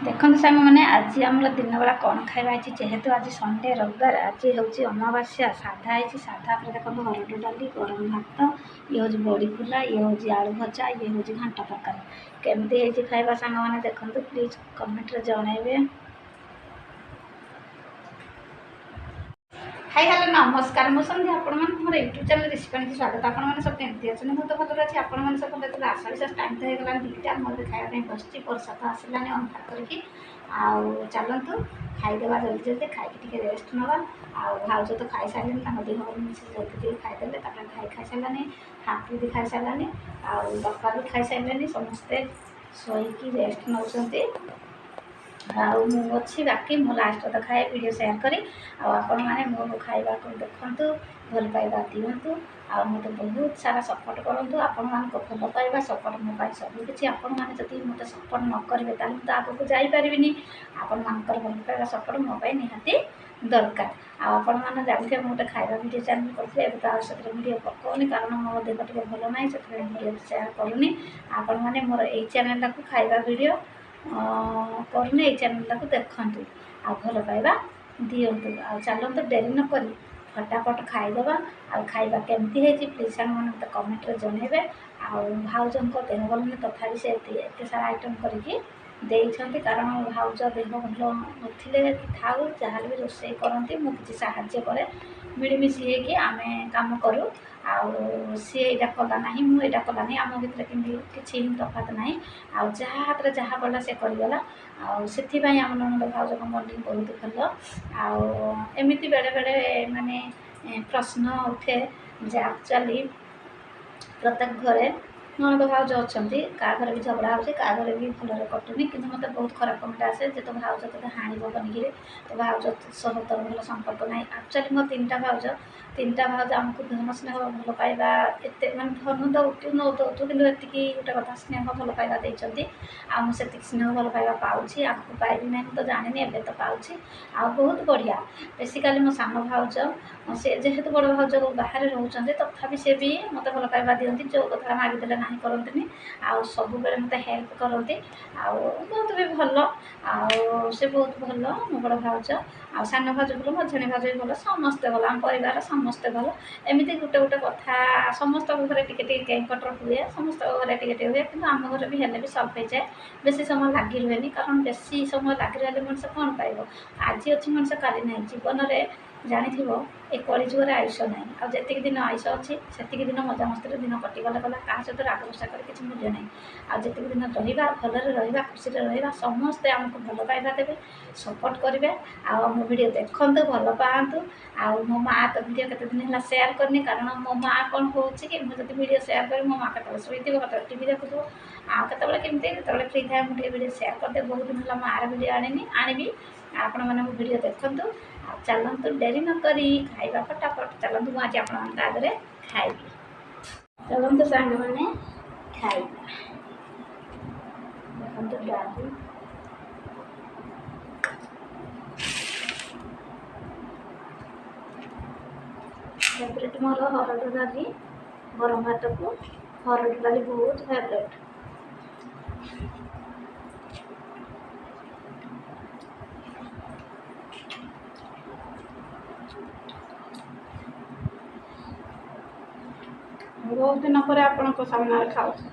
ଦେଖନ୍ତୁ ସାଙ୍ଗମାନେ ଆଜି ଆମର ଦିନବେଳା କ'ଣ ଖାଇବା ହେଇଛି। ଯେହେତୁ ଆଜି ସଣ୍ଡେ ରବିବାର, ଆଜି ହେଉଛି ଅମାବାସ୍ୟା, ସାଧା ହେଇଛି। ସାଧା ଉପରେ ଦେଖନ୍ତୁ ହରଡ଼ ଡାଲି, ଗରମ ଭାତ, ଇଏ ହେଉଛି ବଡ଼ି ଫୁଲା, ଇଏ ହେଉଛି ଆଳୁ ଭଜା, ଇଏ ହେଉଛି ଘାଣ୍ଟ ତରକାରୀ। କେମିତି ହେଇଛି ଖାଇବା ସାଙ୍ଗମାନେ ଦେଖନ୍ତୁ, ପ୍ଲିଜ୍ କମେଣ୍ଟରେ ଜଣାଇବେ। ହାଇ ହ୍ୟାଲୋ ନମସ୍କାର, ମୁଁ ସନ୍ଧ୍ୟା। ଆପଣମାନଙ୍କୁ ମୋର ୟୁଟ୍ୟୁବ୍ ଚ୍ୟାନେଲ୍ ରେସିପି ସ୍ୱାଗତ। ଆପଣମାନେ ସବୁ କେମିତି ଅଛନ୍ତି? ମୁଁ ତ ଭଲରେ ଅଛି। ଆପଣମାନେ ସବୁ ଦେଖନ୍ତୁ ଆଶା ବିଶ୍ୱାସ ଟାଇମ୍ ତ ହେଇଗଲାଣି 2ଟା, ମୋର ଖାଇବା ପାଇଁ ବସିଛି। ବର୍ଷା ତ ଆସିଲାନି ଅନ୍ଧାର କରିକି। ଆଉ ଚାଲନ୍ତୁ ଖାଇଦେବା ଜଲ୍ଦି ଜଲ୍ଦି, ଖାଇକି ଟିକେ ରେଷ୍ଟ ନେବା। ଆଉ ଭାଉଜ ତ ଖାଇସାରିଲେଣି, ତାଙ୍କ ଦେହ ଭଲ ମିଶି ଜଲ୍ଦି ଟିକେ ଖାଇଦେଲେ। ତାପରେ ଭାଇ ଖାଇସାରିଲାନି, ହାପି ବି ଖାଇସାରିଲାନି, ଆଉ ବାପା ବି ଖାଇସାରିଲେନି। ସମସ୍ତେ ଶୋଇକି ରେଷ୍ଟ ନେଉଛନ୍ତି। ଆଉ ମୁଁ ଅଛି ବାକି, ମୁଁ ଲାଷ୍ଟରେ ତ ଖାଏ ଭିଡ଼ିଓ ସେୟାର କରି। ଆଉ ଆପଣମାନେ ମୋ ଖାଇବାକୁ ଦେଖନ୍ତୁ, ଭଲ ପାଇବା ଦିଅନ୍ତୁ, ଆଉ ମୋତେ ବହୁତ ସାରା ସପୋର୍ଟ କରନ୍ତୁ। ଆପଣମାନଙ୍କ ଭଲ ପାଇବା ସପୋର୍ଟ ମୋ ପାଇଁ ସବୁକିଛି। ଆପଣମାନେ ଯଦି ମୋତେ ସପୋର୍ଟ ନ କରିବେ ତାହେଲେ ମୁଁ ତ ଆଗକୁ ଯାଇପାରିବିନି। ଆପଣମାନଙ୍କର ଭଲ ପାଇବା ସପୋର୍ଟ ମୋ ପାଇଁ ନିହାତି ଦରକାର। ଆଉ ଆପଣମାନେ ଜାଣିଥିବେ ମୁଁ ଗୋଟେ ଖାଇବା ଭିଡ଼ିଓ ଚ୍ୟାନେଲ୍ କରିଥିଲି, ଏବେ ତ ଆଉ ସେଥିରେ ଭିଡ଼ିଓ ପକାଉନି, କାରଣ ମୋ ଦେହ ଟିକେ ଭଲ ନାହିଁ, ସେଥିପାଇଁ ଭିଡ଼ିଓ ସେୟାର କରୁନି। ଆପଣମାନେ ମୋର ଏଇ ଚ୍ୟାନେଲ୍ଟାକୁ ଖାଇବା ଭିଡ଼ିଓ କରୁନି, ଏଇ ଚ୍ୟାନେଲ୍ଟାକୁ ଦେଖନ୍ତୁ ଆଉ ଭଲ ପାଇବା ଦିଅନ୍ତୁ। ଆଉ ଚାଲନ୍ତୁ ଡେରି ନ କରି ଫଟାଫଟ ଖାଇଦେବା। ଆଉ ଖାଇବା କେମିତି ହେଇଛି ପ୍ଲିଜ୍ ସାଙ୍ଗମାନେ ମୋତେ କମେଣ୍ଟରେ ଜଣାଇବେ। ଆଉ ଭାଉଜଙ୍କ ଦେହ ଭଲ ନାହିଁ, ତଥାପି ସେ ଏତେ ସାରା ଆଇଟମ୍ କରିକି ଦେଇଛନ୍ତି, କାରଣ ଭାଉଜ ଦେହ ଭଲ ନଥିଲେ ଥାଉ ଯାହାହେଲେ ବି ରୋଷେଇ କରନ୍ତି, ମୁଁ କିଛି ସାହାଯ୍ୟ କରେ, ମିଳିମିଶି ହେଇକି ଆମେ କାମ କରୁ। ଆଉ ସିଏ ଏଇଟା କଲା ନାହିଁ, ମୁଁ ଏଇଟା କଲା ନାହିଁ, ଆମ ଭିତରେ କେମିତି କିଛି ତଫାତ ନାହିଁ। ଆଉ ଯାହା ହାତରେ ଯାହା ପଡ଼ିଲା ସେ କରିଗଲା। ଆଉ ସେଥିପାଇଁ ଆମ ନଣନ୍ଦ ଭାଉଜଙ୍କ ବଣ୍ଡିଂ ବହୁତ ଭଲ। ଆଉ ଏମିତି ବେଳେବେଳେ ମାନେ ପ୍ରଶ୍ନ ଉଠେ ଯେ ଆକ୍ଚୁଆଲି ପ୍ରତ୍ୟେକ ଘରେ ନଣନ୍ଦ ଭାଉଜ ଅଛନ୍ତି, କାହା ଘରେ ବି ଝଗଡ଼ା ହେଉଛି, କାହା ଘରେ ବି ଭଲରେ କଟୁନି, କିନ୍ତୁ ମୋତେ ବହୁତ ଖରାପ କମେଣ୍ଟ ଆସେ ଯେ ତୋ ଭାଉଜ ତୋତେ ହାଣିବ ବନିକିରି, ତୋ ଭାଉଜ ସହ ତୋର ଭଲ ସମ୍ପର୍କ ନାହିଁ। ଆକ୍ଚୁଆଲି ମୋ 3ଟା ଭାଉଜ ଆମକୁ ଧନ ସ୍ନେହ ଭଲ ପାଇବା ଏତେ ମାନେ ଧନ ଦେଉଛୁ ନ ଦେଉଛୁ, କିନ୍ତୁ ଏତିକି ଗୋଟେ କଥା ସ୍ନେହ ଭଲ ପାଇବା ଦେଇଛନ୍ତି। ଆଉ ମୁଁ ସେତିକି ସ୍ନେହ ଭଲ ପାଇବା ପାଉଛି, ଆଗକୁ ପାଇବି ନାହିଁ ମୁଁ ତ ଜାଣିନି, ଏବେ ତ ପାଉଛି। ଆଉ ବହୁତ ବଢ଼ିଆ। ବେସିକାଲି ମୋ ସାନ ଭାଉଜ, ସେ ଯେହେତୁ ବଡ଼ ଭାଉଜ ବାହାରେ ରହୁଛନ୍ତି, ତଥାପି ସେ ବି ମୋତେ ଭଲ ପାଇବା ଦିଅନ୍ତି, ଯେଉଁ କଥା ମାଗିଦେଲେ ନାହିଁ କରନ୍ତିନି। ଆଉ ସବୁବେଳେ ମୋତେ ହେଲ୍ପ କରନ୍ତି, ଆଉ ବହୁତ ବି ଭଲ। ଆଉ ସେ ବହୁତ ଭଲ ମୋ ବଡ଼ ଭାଉଜ। ଆଉ ସାନ ଭାଉଜ ଭଲ, ମଝିଆଣୀ ଭାଉଜ ବି ଭଲ, ସମସ୍ତେ ଭଲ, ଆମ ପରିବାର ସମସ୍ତେ ଭଲ। ଏମିତି ଗୋଟେ ଗୋଟେ କଥା ସମସ୍ତଙ୍କ ଘରେ ଟିକେ ଟିକେ କେଁ କଟର ହୁଏ, ସମସ୍ତଙ୍କ ଘରେ ଟିକେ ଟିକେ ହୁଏ, କିନ୍ତୁ ଆମ ଘରେ ବି ହେଲେ ବି ସଲ୍ଭ ହେଇଯାଏ। ବେଶୀ ସମୟ ଲାଗି ରୁହେନି, କାରଣ ବେଶୀ ସମୟ ଲାଗି ରହିଲେ ମଣିଷ କ'ଣ ପାଇବ? ଆଜି ଅଛି ମଣିଷ କାଲି ନାହିଁ। ଜୀବନରେ ଜାଣିଥିବ ଏ କଳିଯୁଗରେ ଆୟୁଷ ନାହିଁ। ଆଉ ଯେତିକି ଦିନ ଆୟୁଷ ଅଛି ସେତିକି ଦିନ ମଜାମସ୍ତିରେ ଦିନ କଟିଗଲା ଗଲା, କାହା ସହିତ ରାଗ ରୁଷା କରି କିଛି ମୂଲ୍ୟ ନାହିଁ। ଆଉ ଯେତିକି ଦିନ ରହିବା, ଭଲରେ ରହିବା, ଖୁସିରେ ରହିବା, ସମସ୍ତେ ଆମକୁ ଭଲ ପାଇବା ଦେବେ, ସପୋର୍ଟ କରିବେ। ଆଉ ମୋ ଭିଡ଼ିଓ ଦେଖନ୍ତୁ, ଭଲ ପାଆନ୍ତୁ। ଆଉ ମୋ ମାଆ ତ ଭିଡ଼ିଓ କେତେ ଦିନ ହେଲା ସେୟାର କରିନି, କାରଣ ମୋ ମାଆ କ'ଣ ହେଉଛି କି, ମୁଁ ଯଦି ଭିଡ଼ିଓ ସେୟାର କରିବି ମୋ ମାଆ କେତେବେଳେ ଶୋଇଥିବ, କେତେବେଳେ ଟିଭି ଦେଖୁଥିବ, ଆଉ କେତେବେଳେ କେମିତି ଯେତେବେଳେ ଫ୍ରି ଥାଏ ମୁଁ ଟିକେ ଭିଡ଼ିଓ ସେୟାର କରିଦିଏ। ବହୁତ ଦିନ ହେଲା ମାଆର ଭିଡ଼ିଓ ଆଣିବି। ଆପଣମାନେ ମୋ ଭିଡ଼ିଓ ଦେଖନ୍ତୁ। ଆଉ ଚାଲନ୍ତୁ ଡେରି ନ କରି ଖାଇବା ଫଟାଫଟ, ଚାଲନ୍ତୁ ମୁଁ ଆଜି ଆପଣମାନଙ୍କ ଆଗରେ ଖାଇବି। ଚାଲନ୍ତୁ ସାଙ୍ଗମାନେ ଖାଇବା। ଦେଖନ୍ତୁ ଡାଲି, ଫେଭରେଟ୍ ମୋର ହରଡ଼ ଡାଲି, ଗରମ ଭାତକୁ ହରଡ଼ ଡାଲି ବହୁତ ଫେଭରେଟ୍। ବହୁତ ଦିନ ପରେ ଆପଣଙ୍କ ସାମ୍ନାରେ ଖାଉଛି।